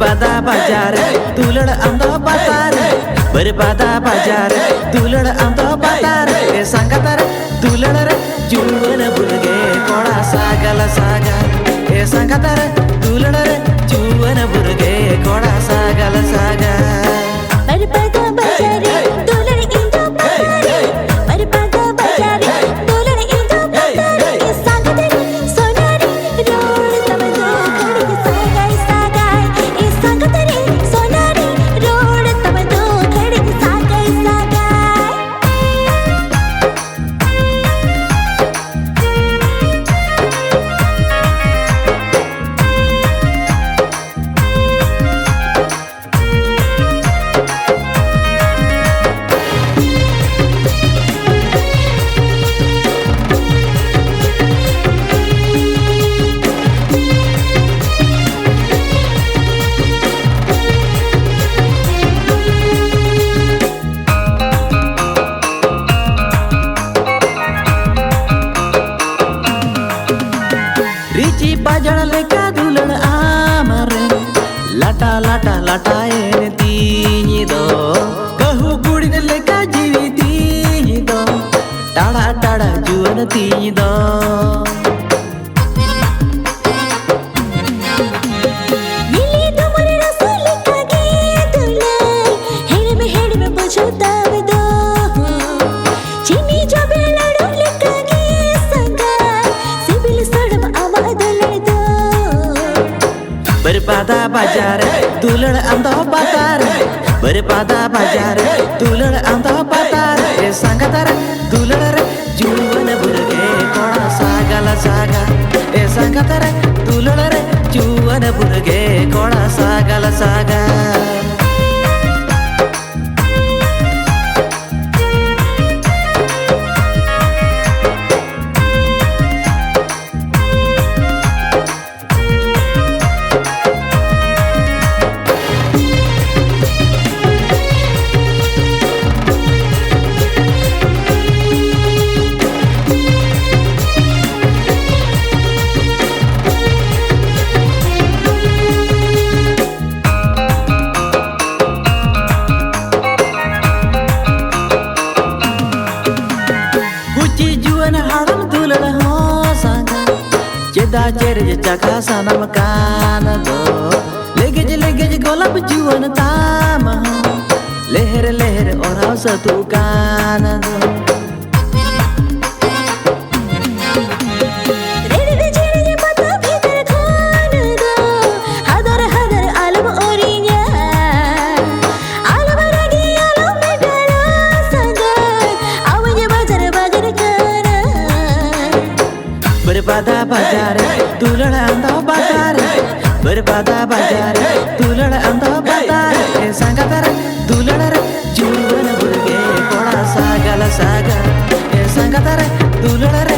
berpada bajar tulad ando batar berpada bajar tulad ando batar sangatar tulad juwana burge koda sagala saga sangatar tulad juwana burge koda sagala saga berpada bajar tulad indo batar berpada bajar tulad indo batar sangatar sonari road tamado khadi sagai sagai sangatar sonari road tamado khadi sagai sagai Rici bajar leka dulad amare lata lata lata ene tini do kahu gudin leka jivi tini do tada tada juan tini do मिली तुम्हारे रसूल का गीत दुल्हन हेड़ में बुझता दो चीनी जो बेलड़ो लिखा गीत संगा सिबिल सड़म आवाज लड़ दो berpada bajar tulad ando batar berpada bajar tulad ando batar sangatar tulad juwana burge koda sagala saga sangatar tulad juwana burge koda sagala saga haram tulad ho sanga jeda cherj chaka sanam kana do legej golab juwan tama leher leher oraw satu kana do red जेड़े पता भीतर खान दो हदर हदर आलम ओरिया आलम रगी आलम में डाला संगर आवजे बाजार बाजार करा berpada bajar tulad ando batar berpada bajar tulad ando batar sangatar tulad juwana burge koda sagala saga sangatar tulad